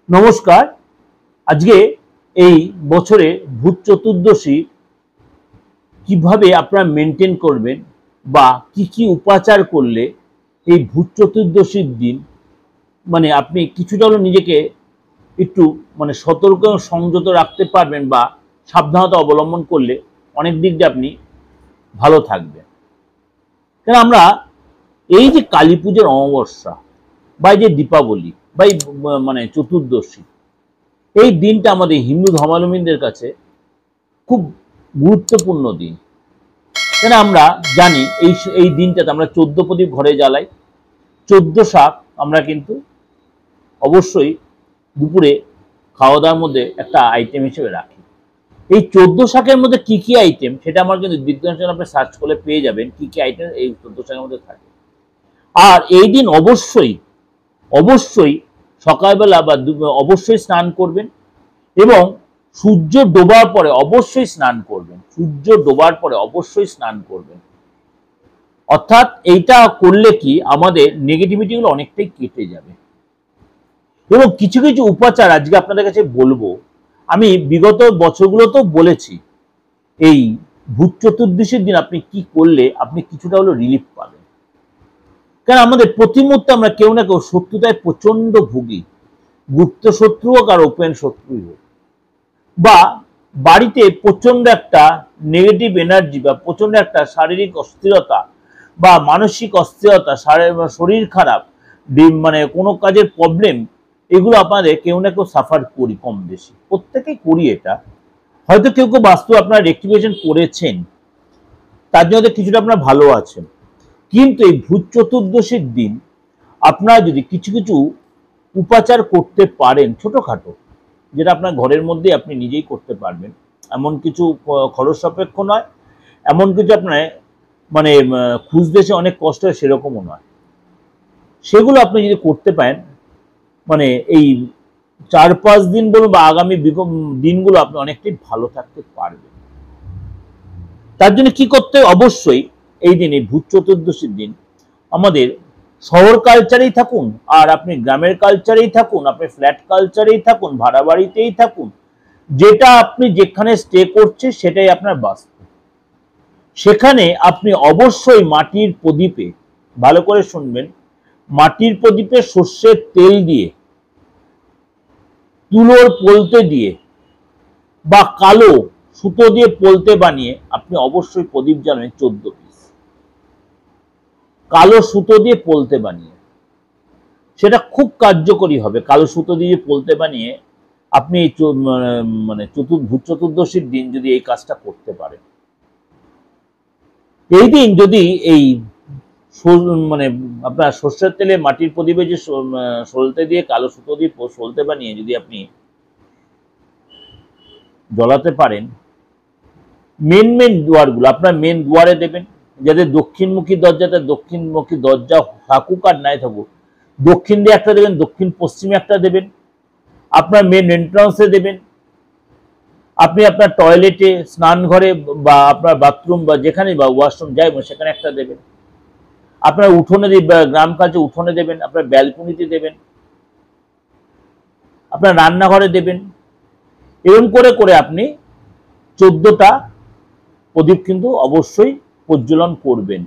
নমস্কার। আজকে এই বছরে ভূত চতুর্দশী কিভাবে আপনারা মেনটেন করবেন বা কি কি উপাচার করলে এই ভূত চতুর্দশীর দিন আপনি কিছুটা হলেও নিজেকে একটু সতর্ক এবং সংযত রাখতে পারবেন বা সাবধানতা অবলম্বন করলে অনেক দিক দিয়ে আপনি ভালো থাকবেন। কারণ আমরা এই যে কালী পুজোর অমাবস্যা বা এই যে দীপাবলি বা এই চতুর্দশী, এই দিনটা আমাদের হিন্দু ধর্মাবলম্বীদের কাছে খুব গুরুত্বপূর্ণ দিন। কেন আমরা জানি এই দিনটাতে আমরা 14 প্রদীপ ঘরে জ্বালাই, 14 শাক আমরা কিন্তু অবশ্যই দুপুরে খাওয়া দাওয়ার মধ্যে একটা আইটেম হিসেবে রাখি। এই 14 শাকের মধ্যে কি কি আইটেম সেটা আমার কিন্তু বিজ্ঞান চ্যানেলে আপনি সার্চ করলে পেয়ে যাবেন কি কি আইটেম এই 14 শাকের মধ্যে থাকে। আর এই দিন অবশ্যই সকালবেলা বা অবশ্যই স্নান করবেন এবং সূর্য ডোবার পরে অবশ্যই স্নান করবেন। সূর্য ডোবার পরে অবশ্যই স্নান করবেন। অর্থাৎ এইটা করলে কি আমাদের নেগেটিভিটি গুলো অনেকটাই কেটে যাবে। এবং কিছু কিছু উপাচার আজকে আপনাদের কাছে বলবো, আমি বিগত বছরগুলোতেও বলেছি। এই ভূত চতুর্দশীর দিন আপনি কি করলে আপনি কিছুটা হলো রিলিফ পাবেন। কারণ আমাদের প্রতি মুহূর্তে আমরা কেউ না কেউ শত্রুতায় প্রচন্ড ভুগি, গুপ্ত শত্রু হোক আর ওপেন শত্রুই হোক, বা বাড়িতে প্রচন্ড একটা নেগেটিভ এনার্জি বা প্রচন্ড একটা শারীরিক অস্থিরতা বা মানসিক অস্থিরতা, শরীর খারাপ, কোনো কাজের প্রবলেম, এগুলো আপনাদের কেউ না কেউ সাফার করি, কম বেশি প্রত্যেকেই করি। এটা হয়তো কেউ কেউ বাস্তু আপনারা রেক্টিফিকেশন করেছেন, তার জন্য কিছুটা আপনারা ভালো আছেন। কিন্তু এই ভূত চতুর্দশীর দিন আপনারা যদি কিছু কিছু উপাচার করতে পারেন, ছোটখাটো, যেটা আপনার ঘরের মধ্যে আপনি নিজেই করতে পারবেন, এমন কিছু খরচ সাপেক্ষ নয়, এমন কিছু আপনার খুঁজতে এসে অনেক কষ্ট হয় সেরকমও নয়। সেগুলো আপনি যদি করতে পারেন, এই 4-5 দিন বলুন বা আগামী দিনগুলো আপনি অনেকটাই ভালো থাকতে পারবেন। তার জন্য কি করতে হবে? অবশ্যই এই দিন, এই ভূত চতুর্দশীর দিন আমাদের শহর কালচারেই থাকুন আর আপনি গ্রামের কালচারেই থাকুন, আপনি ফ্ল্যাট কালচারেই থাকুন, ভাড়া বাড়িতেই থাকুন, যেটা আপনি যেখানে স্টে করছে সেটাই আপনার বাস্তু। সেখানে আপনি অবশ্যই মাটির প্রদীপে, ভালো করে শুনবেন, মাটির প্রদীপে সর্ষের তেল দিয়ে, তুলোর পোলতে দিয়ে বা কালো সুতো দিয়ে পোলতে বানিয়ে আপনি অবশ্যই প্রদীপ জ্বালাবেন 14 পিস, কালো সুতো দিয়ে পোলতে বানিয়ে। সেটা খুব কার্যকরী হবে। কালো সুতো দিয়ে পোলতে বানিয়ে আপনি এই ভূত চতুর্দশীর দিন যদি এই কাজটা করতে পারেন, এই দিন যদি এই আপনার সর্ষের তেলে মাটির প্রদীপে যে সলতে দিয়ে কালো সুতো দিয়ে সলতে বানিয়ে যদি আপনি জ্বলাতে পারেন, মেন দুয়ারগুলো আপনার মেন দুয়ারে দেবেন। যাদের দক্ষিণমুখী দরজাতে দক্ষিণমুখী দরজা থাকুক আর নাই থাকুক, দক্ষিণ দিয়ে একটা দেবেন, দক্ষিণ পশ্চিমে একটা দেবেন, আপনার মেন এন্ট্রান্সে দেবেন, আপনি আপনার টয়লেটে, স্নান ঘরে বা আপনার বাথরুম বা যেখানে বা ওয়াশরুম যাই সেখানে একটা দেবেন, আপনার উঠোনে গ্রাম কাজে উঠোনে দেবেন, আপনার ব্যালকনিতে দেবেন, আপনার রান্নাঘরে দেবেন। এরকম করে করে আপনি 14টা প্রদীপ কিন্তু অবশ্যই প্রজ্বলন করবেন।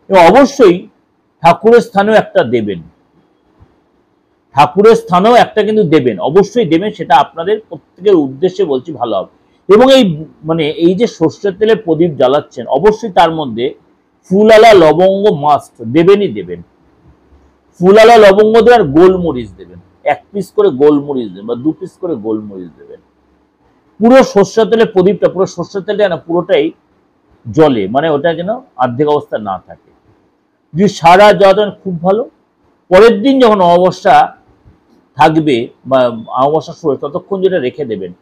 এবং অবশ্যই ঠাকুরের স্থানেও একটা দেবেন, ঠাকুরের স্থানেও একটা কিন্তু দেবেন, অবশ্যই দেবেন। সেটা আপনাদের প্রত্যেকের উদ্দেশ্যে বলছি, ভালো হবে। এবং এই এই যে সর্ষের তেলে প্রদীপ জ্বালাচ্ছেন, অবশ্যই তার মধ্যে ফুলালা লবঙ্গ মাস্ট দেবেনই দেবেন। ফুলালা লবঙ্গ দেবেন আর গোলমরিচ দেবেন, 1 পিস করে গোলমরিচ দেবেন বা 2 পিস করে গোলমরিচ দেবেন। পুরো সর্ষের তেলে প্রদীপটা, পুরো সর্ষের তেলটা না পুরোটাই জলে, ওটা যেন অর্ধেক অবস্থা না থাকে। যদি সারা জ্বালান খুব ভালো। পরের দিন যখন অমাবস্যা থাকবে বা অমাবস্যার সময়, ততক্ষণ যেটা রেখে দেবেন,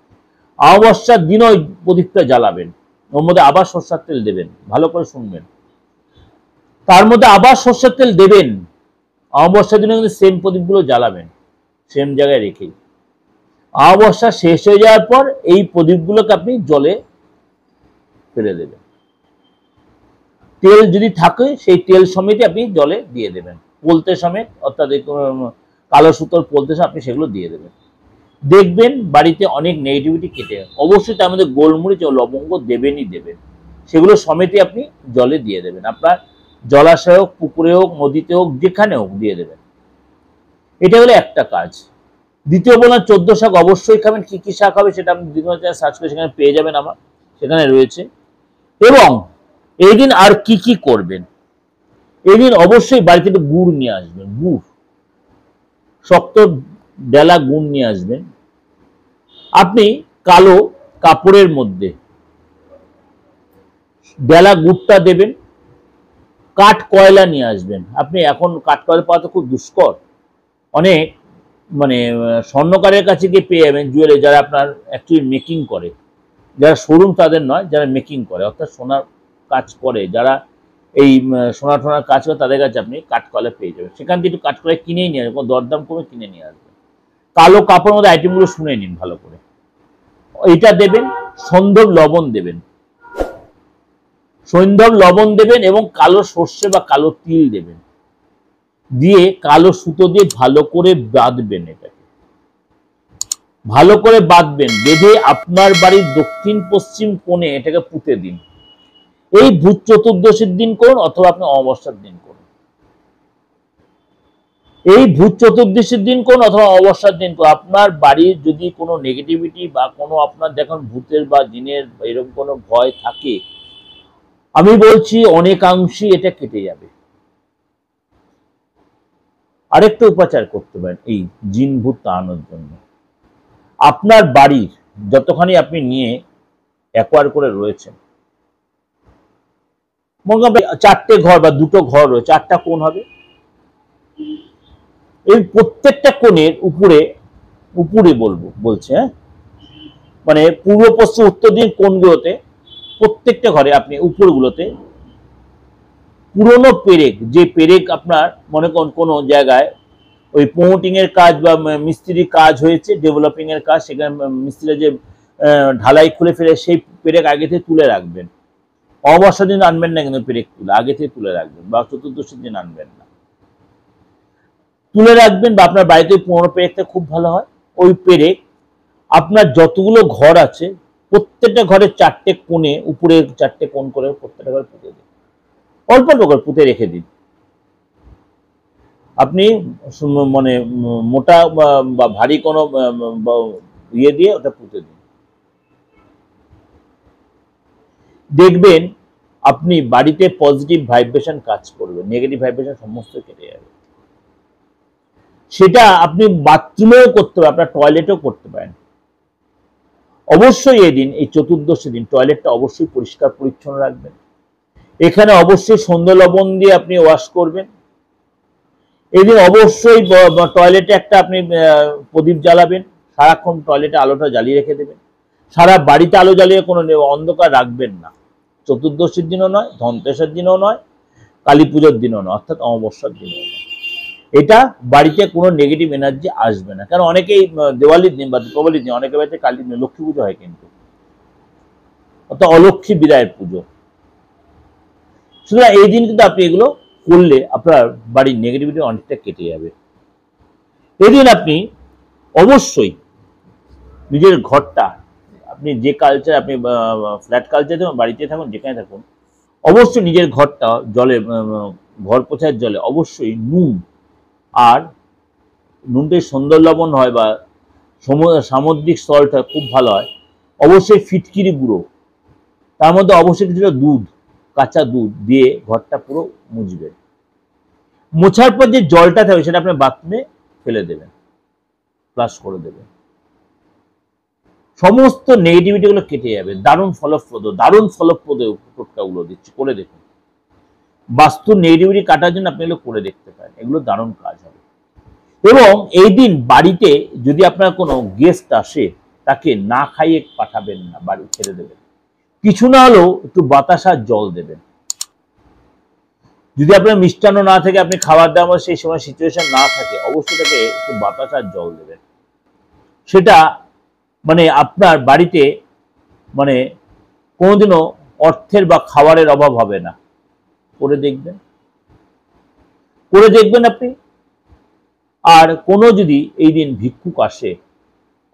অমাবস্যার দিন ওই প্রদীপটা জ্বালাবেন, ওর মধ্যে আবার সর্ষের তেল দেবেন। ভালো করে শুনবেন, তার মধ্যে আবার সর্ষের তেল দেবেন। অমাবস্যার দিনে কিন্তু সেম প্রদীপগুলো জ্বালাবেন, সেম জায়গায় রেখেই। অমাবস্যা শেষ হয়ে যাওয়ার পর এই প্রদীপগুলোকে আপনি জলে ফেলে দেবেন। তেল যদি থাকে সেই তেল সমেত আপনি জলে দিয়ে দেবেন, পোলতে সমেত, অর্থাৎ কালো সুতোর পোলতে আপনি সেগুলো দিয়ে দেবেন। দেখবেন বাড়িতে অনেক নেগেটিভিটি কেটে যাবে। অবশ্যই তার মধ্যে গোলমরিচ ও লবঙ্গ দেবেনই দেবেন, সেগুলো সমেতই আপনি জলে দিয়ে দেবেন, আপনার জলাশয় হোক, পুকুরে হোক, নদীতে হোক, যেখানে হোক দিয়ে দেবেন। এটা হলো একটা কাজ। দ্বিতীয় বললাম 14 শাক অবশ্যই খাবেন। কি কি শাক হবে সেটা আপনি বিভিন্ন জায়গায় সার্চ করে সেখানে পেয়ে যাবেন, আমার সেখানে রয়েছে। এবং এই দিন আর কি কি করবেন, এই দিন অবশ্যই বাড়িতে একটু গুড় নিয়ে আসবেন, গুড়, শক্ত ডেলা গুড় নিয়ে আসবেন। আপনি কালো কাপড়ের মধ্যে ডেলা গুড়টা দেবেন। কাঠ কয়লা নিয়ে আসবেন। আপনি এখন কাঠ কয়লা পাওয়া তো খুব দুষ্কর, অনেক মানে স্বর্ণকারের কাছে গিয়ে পেয়ে যাবেন জুয়েলারি, যারা আপনার অ্যাকচুয়ালি মেকিং করে, যারা শোরুম তাদের নয়, যারা মেকিং করে অর্থাৎ সোনার কাজ করে, যারা এই সোনা টোনার কাজ করে, তাদের কাছে আপনি কাঠকয়লা পেয়ে যাবেন। সেখান থেকে একটু কাঠকয়লা কিনেই নিয়ে আসবেন, দরদাম কমে কিনে নিয়ে আসবেন। কালো কাপড়ের মধ্যে আইটেমগুলো শুনে নিন ভালো করে। এইটা দেবেন, সন্ধব লবণ দেবেন, সৈন্ধব লবণ দেবেন এবং কালো সর্ষে বা কালো তিল দেবেন, দিয়ে কালো সুতো দিয়ে ভালো করে বাঁধবেন। এটাকে ভালো করে বাঁধবেন, বেঁধে আপনার বাড়ির দক্ষিণ পশ্চিম কোণে এটাকে পুঁতে দিন। এই ভূত চতুর্দশীর দিন করুন অথবা আপনি অমাবস্যার দিন করুন, এই ভূত চতুর্দশীর দিন করুন অথবা অমাবস্যার দিন করুন। আপনার বাড়ির যদি কোনো নেগেটিভিটি বা কোনো আপনার দেখুন ভূতের বা জিনের এরকম কোনো ভয় থাকে, আমি বলছি অনেকাংশই এটা কেটে যাবে। আরেকটা উপাচার করতে পারেন এই জিন ভূত তাড়ানোর জন্য। আপনার বাড়ির যতখানি আপনি নিয়ে অ্যাকোয়ার করে রয়েছেন, মনে করেন 4টে ঘর বা 2টো ঘর রয়েছে, 8টা কোণ হবে। এই প্রত্যেকটা কোণের উপরে উপরে বলছে, হ্যাঁ, মানে পূর্ব পশ্চিম উত্তর দিন কোণগুলোতে, প্রত্যেকটা ঘরে আপনি উপরগুলোতে পুরনো পেরেক, যে পেরেক আপনার মনে করুন কোনো জায়গায় ওই প্রমোটিং এর কাজ বা মিস্ত্রির কাজ হয়েছে, ডেভেলপিং এর কাজ, সেখানে মিস্ত্রিরা যে ঢালাই খুলে ফেলে সেই পেরেক আগে থেকে তুলে রাখবেন। অমাবস্যার দিন আনবেন না, কিন্তু পেরেক তুলে আগে থেকে তুলে রাখবেন, বা চতুর্দশীর দিন আনবেন না, তুলে রাখবেন। বা আপনার বাড়িতে পুরনো পেরেকটা খুব ভালো হয়। ওই পেরেক আপনার যতগুলো ঘর আছে প্রত্যেকটা ঘরের 4টে কোণে, উপরে 4টে কোণ করে প্রত্যেকটা ঘরে পুঁতে দিন, অল্প অল্প করে পুঁতে রেখে দিন। আপনি মানে মোটা বা ভারী কোনো ইয়ে দিয়ে ওটা পুঁতে দিন, দেখবেন আপনি বাড়িতে পজিটিভ ভাইব্রেশন কাজ করবে, নেগেটিভ ভাইব্রেশন সমস্ত কেটে যাবে। সেটা আপনি বাথরুমেও করতে পারেন, আপনার টয়লেটেও করতে পারেন। অবশ্যই এই দিন, এই চতুর্দশী দিন টয়লেটটা অবশ্যই পরিষ্কার পরিচ্ছন্ন রাখবেন। এখানে অবশ্যই সন্ধ্যা লবণ দিয়ে আপনি ওয়াশ করবেন। এই দিন অবশ্যই টয়লেটে একটা আপনি প্রদীপ জ্বালাবেন, সারাক্ষণ টয়লেটে আলোটা জ্বালিয়ে রেখে দেবেন। সারা বাড়িতে আলো জ্বালিয়ে কোনো অন্ধকার রাখবেন না। চতুর্দশীর দিনও নয়, ধনতেরাসের দিনও নয়, কালী পুজোর দিনও নয়, অর্থাৎ অমাবস্যার দিনও নয়। এটা বাড়িতে কোনো নেগেটিভ এনার্জি আসবে না। কারণ অনেকেই দেওয়ালির দিন বা দীপাবলির দিন অনেকের বাড়িতে কালী লক্ষ্মী পুজো হয়, কিন্তু অর্থাৎ অলক্ষ্মী বিদায়ের পুজো। সুতরাং এই দিন কিন্তু আপনি এগুলো করলে আপনার বাড়ির নেগেটিভিটি অনেকটা কেটে যাবে। এদিন আপনি অবশ্যই নিজের ঘরটা, আপনি যে কালচার, আপনি ফ্ল্যাট কালচার থাকুন, বাড়িতে থাকুন, যেখানে থাকুন, অবশ্যই নিজের ঘরটা জলে, ঘর পোছার জলে অবশ্যই নুন, আর নুনটাই সুন্দর লবণ হয় বা সামুদ্রিক সল্ট হয়, খুব ভালো হয়। অবশ্যই ফিটকিরি গুঁড়ো, তার মধ্যে অবশ্যই কিছুটা দুধ, কাঁচা দুধ দিয়ে ঘরটা পুরো মুছবেন। মোছার পর যে জলটা থাকবে সেটা আপনি বাথরুমে ফেলে দেবেন, ফ্লাশ করে দেবেন। সমস্ত নেগেটিভিটি গুলো কেটে যাবে। দারুণ ফলপ্রদ টোটকাগুলো দিচ্ছি, করে দেখুন। বাস্তু নেগেটিভিটি কাটার জন্য আপনি এগুলো করে দেখতে পারেন, এগুলো দারুণ কাজ হবে। এবং এই দিন বাড়িতে যদি আপনার কোনো গেস্ট আসে, তাকে না খাইয়ে পাঠাবেন না, বাড়ি ছেড়ে দেবেন। কিছু না হলেও একটু বাতাসার জল দেবেন। যদি আপনার মিষ্টান্ন না থাকে, আপনি খাবার দাবার সেই সময় সিচুয়েশন না থাকে, অবশ্যই তাকে একটু বাতাসার জল দেবেন। সেটা মানে আপনার বাড়িতে মানে কোনোদিনও অর্থের বা খাবারের অভাব হবে না। করে দেখবেন, আপনি। আর কোনো যদি এই দিন ভিক্ষুক আসে,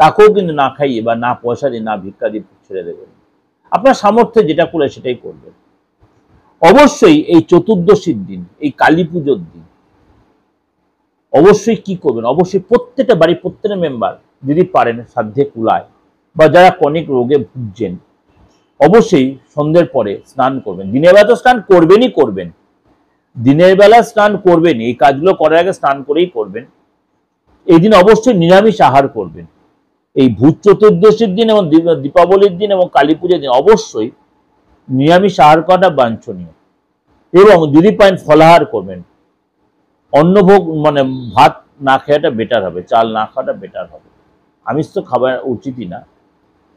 তাকেও কিন্তু না খাইয়ে বা না পয়সা দিয়ে না ভিক্ষা দিয়ে ছেড়ে দেবেন। আপনার সামর্থ্যে যেটা করে সেটাই করবেন। অবশ্যই এই চতুর্দশীর দিন, এই কালী পুজোর দিন অবশ্যই কি করবেন, অবশ্যই প্রত্যেকটা বাড়ি প্রত্যেকটা মেম্বার যদি পারেন সাধ্যে কুলায় বা যারা কনিক রোগে ভুগছেন অবশ্যই সন্ধ্যের পরে স্নান করবেন। দিনের বেলা তো স্নান করবেনই করবেন, দিনের বেলা স্নান করবেন, এই কাজগুলো করার আগে স্নান করেই করবেন। এই দিন অবশ্যই নিরামিষ আহার করবেন। এই ভূত চতুর্দশীর দিন এবং দীপাবলির দিন এবং কালী পুজোর দিন অবশ্যই নিরামিষ আহার করাটা বাঞ্ছনীয়। এবং যদি পারেন ফলাহার করবেন, অন্নভোগ মানে ভাত না খাওয়াটা বেটার হবে, চাল না খাওয়াটা বেটার হবে। আমিষ তো খাবার উচিতই না।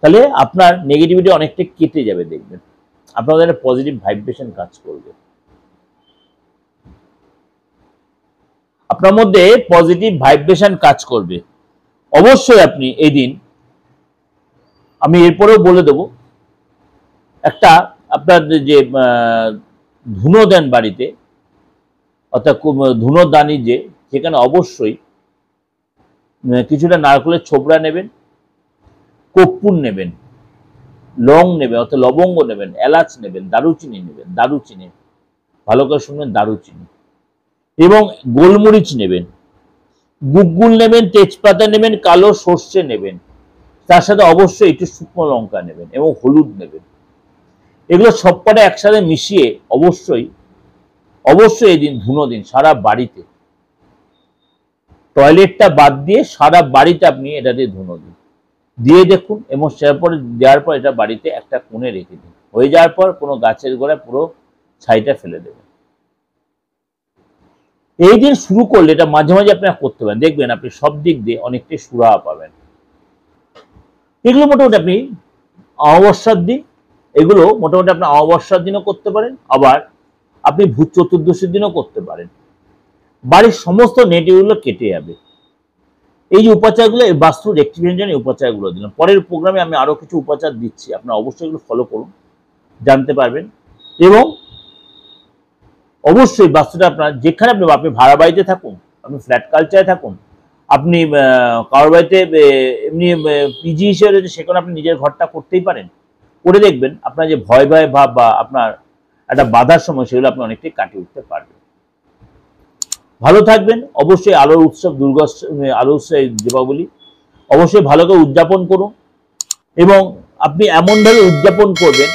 তাহলে আপনার নেগেটিভিটি অনেকটা কেটে যাবে, দেখবেন আপনাদের পজিটিভ ভাইব্রেশন কাজ করবে, আপনার মধ্যে পজিটিভ ভাইব্রেশন কাজ করবে। অবশ্যই আপনি এই দিন, আমি এরপরেও বলে দেব, একটা আপনার যে ধুনো দেন বাড়িতে, অর্থাৎ ধুনো দানি যেখানে অবশ্যই কিছুটা নারকেলের ছোবড়া নেবেন, কর্পূর নেবেন, লং নেবেন অর্থাৎ লবঙ্গ নেবেন, এলাচ নেবেন, দারুচিনি নেবেন, দারুচিনি ভালো করে শুনবেন, দারুচিনি এবং গোলমরিচ নেবেন, গুগ্গুল নেবেন, তেজপাতা নেবেন, কালো সর্ষে নেবেন, তার সাথে অবশ্যই একটু শুকনো লঙ্কা নেবেন এবং হলুদ নেবেন। এগুলো সবকটা একসাথে মিশিয়ে অবশ্যই এই দিন ধুনো দিন সারা বাড়িতে, টয়লেটটা বাদ দিয়ে সারা বাড়িতে আপনি এটা দিয়ে ধুনো দিন, দিয়ে দেখুন এবং তারপরে দেওয়ার পর এটা বাড়িতে একটা কোণে রেখে দিন। হয়ে যাওয়ার পর কোনো গাছের গোড়ায় পুরো ছাইটা ফেলে দেবেন। এই দিন শুরু করলে এটা মাঝে মাঝে আপনারা করতে পারেন, দেখবেন আপনি সব দিক দিয়ে অনেকটাই সুরাহা পাবেন। এগুলো মোটামুটি আপনি অমাবস্যার দিন, এগুলো মোটামুটি আপনি অমাবস্যার দিনও করতে পারেন, আবার আপনি ভূত চতুর্দশীর দিনও করতে পারেন। বাড়ির সমস্ত নেগেটিভগুলো কেটে যাবে। এই যে উপাচারগুলো, এই বাস্তু রেক্টিফিকেশনের জন্য উপাচারগুলো দিলাম। পরের প্রোগ্রামে আমি আরো কিছু উপাচার দিচ্ছি, আপনারা অবশ্যই এগুলো ফলো করুন, জানতে পারবেন। এবং অবশ্যই বাস্তুটা আপনার যেখানে আপনি ভাড়া বাড়িতে থাকুন, আপনি ফ্ল্যাট কালচারে থাকুন, আপনি কারোর বাড়িতে এমনি পিজি হিসেবে রয়েছে, সেখানে আপনি নিজের ঘরটা করতেই পারেন। করে দেখবেন আপনার যে ভয় ভাব বা আপনার একটা বাধার সময়, সেগুলো আপনি অনেকটাই কাটিয়ে উঠতে পারবেন। ভালো থাকবেন। অবশ্যই আলোর উৎসব আলোর উৎসব দীপাবলি অবশ্যই ভালো করে উদযাপন করুন এবং আপনি এমনভাবে উদযাপন করবেন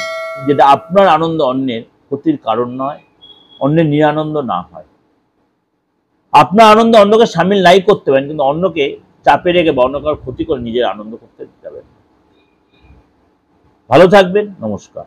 যেটা আপনার আনন্দ অন্যের ক্ষতির কারণ নয়, অন্যের নিরানন্দ না হয়। আপনার আনন্দে অন্যকে সামিল নাই করতে পারেন, কিন্তু অন্যকে চাপে রেখে বা অন্য কারোর ক্ষতি করে নিজের আনন্দ করতে যাবেন। ভালো থাকবেন, নমস্কার।